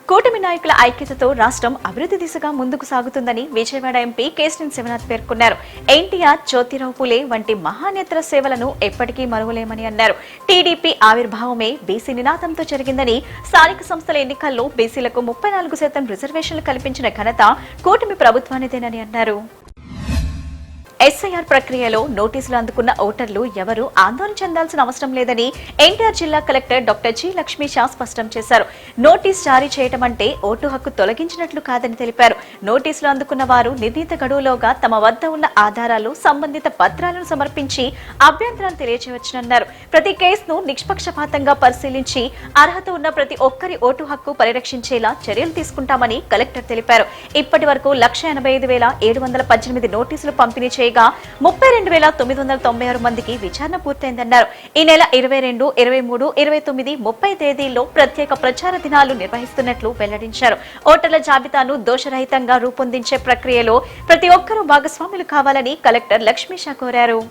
కూటమి నాయకుల ఐక్యతతో రాష్ట్రం అభివృద్ధి దిశగా ముందుకు సాగుతుందని విజయవాడ ఎంపీ కేశినేని శివనాథ్ పేర్కొన్నారు. ఎన్టీఆర్, జ్యోతిరావు పూలే వంటి మహానేతల సేవలను ఎప్పటికీ మరువలేమని అన్నారు. టీడీపీ ఆవిర్భావమే బీసీ నినాదంతో జరిగిందని, స్థానిక సంస్థల ఎన్నికల్లో బీసీలకు 34% రిజర్వేషన్లు కల్పించిన ఘనత కూటమి ప్రభుత్వానిదేనని అన్నారు. ఎస్ఐఆర్ ప్రక్రియలో నోటీసులు అందుకున్న ఓటర్లు ఎవరూ ఆందోళన చెందాల్సిన అవసరం లేదని ఎన్టీఆర్ జిల్లా collector doctor G. Lakshmi Shah స్పష్టం చేశారు. నోటీస్ జారీ చేయడం అంటే ఓటు హక్కు తొలగించినట్లు కాదని తెలిపారు. నోటీసులు అందుకున్న వారు నిర్ణీత గడువులోగా తమ వద్ద ఉన్న ఆధారాలు, సంబంధిత పత్రాలను సమర్పించి అభ్యంతరాలు తెలియజేయవచ్చునన్నారు. ప్రతి కేసును నిష్పక్షపాతంగా పరిశీలించి అర్హత ఉన్న ప్రతి ఒక్కరి ఓటు హక్కు పరిరక్షించేలా చర్యలు తీసుకుంటామని కలెక్టర్ తెలిపారు. ఇప్పటి వరకు 185,718 నోటీసులు పంపిణీ 32,996 మందికి విచారణ పూర్తయిందన్నారు. ఈ నెల 22, 23, 29, 30 తేదీల్లో ప్రత్యేక ప్రచార దినాలు నిర్వహిస్తున్నట్లు వెల్లడించారు. ఓటర్ల జాబితాను దోషరహితంగా రూపొందించే ప్రక్రియలో ప్రతి ఒక్కరూ భాగస్వాములు కావాలని కలెక్టర్ లక్ష్మీ షా కోరారు.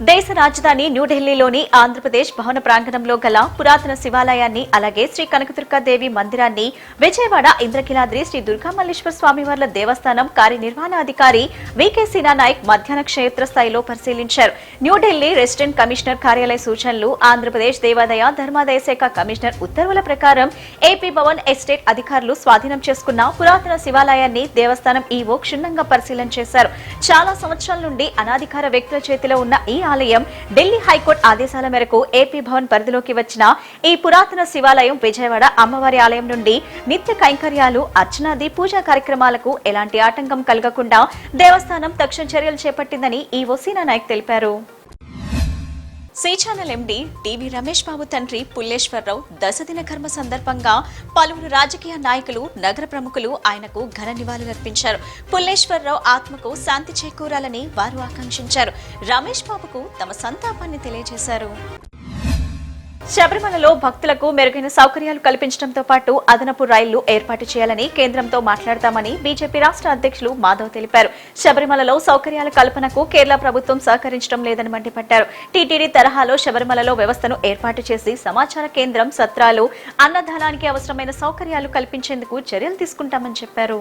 దేశ రాజధాని న్యూఢిల్లీలోని ఆంధ్రప్రదేశ్ భవన ప్రాంగణంలో గల పురాతన శివాలయాన్ని, అలాగే శ్రీ కనకదుర్గాదేవి మందిరాన్ని విజయవాడ ఇంద్రకీలాద్రి శ్రీ దుర్గామల్లేశ్వర స్వామివార్ల దేవస్థానం కార్యనిర్వహణాధికారి వికే సినా నాయక్ మధ్యాహ్న క్షేత్రస్థాయిలో పరిశీలించారు. న్యూఢిల్లీ రెసిడెంట్ కమిషనర్ కార్యాలయ సూచనలు, ఆంధ్రప్రదేశ్ దేవాదాయ ధర్మాదాయ శాఖ కమిషనర్ ఉత్తర్వుల ప్రకారం ఏపీ భవన్ ఎస్టేట్ అధికారులు స్వాధీనం చేసుకున్న పురాతన శివాలయాన్ని దేవస్థానం ఈవో క్షుణ్ణంగా పరిశీలన చేశారు. చాలా సంవత్సరాల నుండి అనాధికార వ్యక్తుల చేతిలో ఉన్న ఈ ఆలయం ఢిల్లీ హైకోర్టు ఆదేశాల మేరకు ఏపీ భవన్ పరిధిలోకి వచ్చిన ఈ పురాతన శివాలయం విజయవాడ అమ్మవారి ఆలయం నుండి నిత్య కైంకర్యాలు, అర్చనాది పూజా కార్యక్రమాలకు ఎలాంటి ఆటంకం కలగకుండా దేవస్థానం తక్షణ చర్యలు చేపట్టిందని ఈవో సినా నాయక్ తెలిపారు. C channel MD TV Ramesh Babu తండ్రి పుల్లేశ్వరరావు దశదిన కర్మ సందర్భంగా పలువురు రాజకీయ నాయకులు, నగర ప్రముఖులు ఆయనకు ఘన నివాళులర్పించారు. పుల్లేశ్వరరావు ఆత్మకు శాంతి చేకూరాలని వారు ఆకాంక్షించారు. రమేష్ బాబుకు తమ సంతాపాన్ని తెలియజేశారు. శబరిమలలో భక్తులకు మెరుగైన సౌకర్యాలు కల్పించడంతో పాటు అదనపు రైళ్లు ఏర్పాటు చేయాలని కేంద్రంతో మాట్లాడతామని బీజేపీ రాష్ట్ర అధ్యక్షులు మాధవ్ తెలిపారు. శబరిమలలో సౌకర్యాల కల్పనకు కేరళ ప్రభుత్వం సహకరించడం లేదని మండిపడ్డారు. టీటీడీ తరహాలో శబరిమలలో వ్యవస్థను ఏర్పాటు చేసి సమాచార కేంద్రం, సత్రాలు, అన్నదానానికి అవసరమైన సౌకర్యాలు కల్పించేందుకు చర్యలు తీసుకుంటామని చెప్పారు.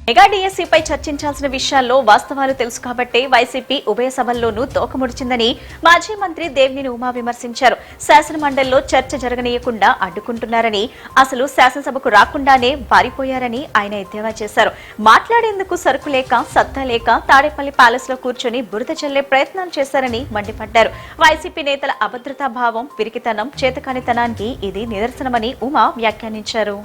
మెగా డీఎస్సీపై చర్చించాల్సిన విషయాల్లో వాస్తవాలు తెలుసు కాబట్టే వైసీపీ ఉభయ సభల్లోనూ తోకముడిచిందని మాజీ మంత్రి దేవినేని ఉమా విమర్శించారు. శాసనమండలిలో చర్చ జరగనీయకుండా అడ్డుకుంటున్నారని, అసలు శాసనసభకు రాకుండానే పారిపోయారని ఆయన ఎద్దేవా చేశారు. మాట్లాడేందుకు సరుకు లేక, సత్తా లేక తాడేపల్లి ప్యాలెస్ లో కూర్చొని బురద చల్లే ప్రయత్నాలు చేశారని మండిపడ్డారు. వైసీపీ నేతల అభద్రతా భావం, పిరికితనం, చేతకానితనానికి ఇది నిదర్శనమని ఉమా వ్యాఖ్యానించారు.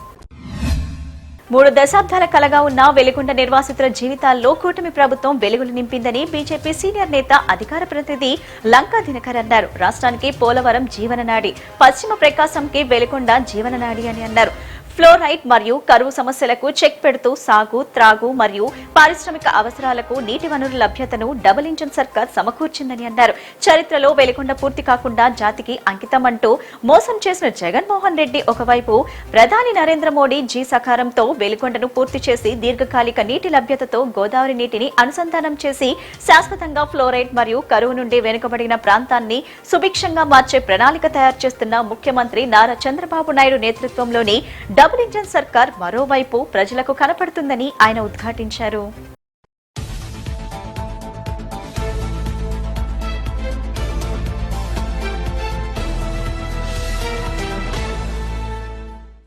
3 దశాబ్దాల కలగా ఉన్న వెలిగొండ నిర్వాసితుల జీవితాల్లో కూటమి ప్రభుత్వం వెలుగులు నింపిందని బీజేపీ సీనియర్ నేత, అధికార ప్రతినిధి లంకా దినకర్ అన్నారు. రాష్ట్రానికి పోలవరం జీవననాడి, పశ్చిమ ప్రకాశంకి వెలిగొండ జీవననాడి అని అన్నారు. ఫ్లోరైడ్ మరియు కరువు సమస్యలకు చెక్ పెడుతూ సాగు, త్రాగు మరియు పారిశ్రామిక అవసరాలకు నీటి వనరుల లభ్యతను డబుల్ ఇంజన్ సర్కార్ సమకూర్చిందని అన్నారు. చరిత్రలో వెలిగొండ పూర్తి కాకుండా జాతికి అంకితమంటూ మోసం చేసిన జగన్మోహన్ రెడ్డి ఒకవైపు, ప్రధాని నరేంద్ర మోడీ జీ సహకారంతో వెలిగొండను పూర్తి చేసి దీర్ఘకాలిక నీటి లభ్యతతో గోదావరి నీటిని అనుసంధానం చేసి శాశ్వతంగా ఫ్లోరైడ్ మరియు కరువు నుండి వెనుకబడిన ప్రాంతాన్ని సుభిక్షంగా మార్చే ప్రణాళిక తయారు చేస్తున్న ముఖ్యమంత్రి నారా చంద్రబాబు నాయుడు నేతృత్వంలోని డబుల్ ఇంజన్ సర్కార్ మరోవైపు ప్రజలకు కనపడుతుందని ఆయన ఉద్ఘాటించారు.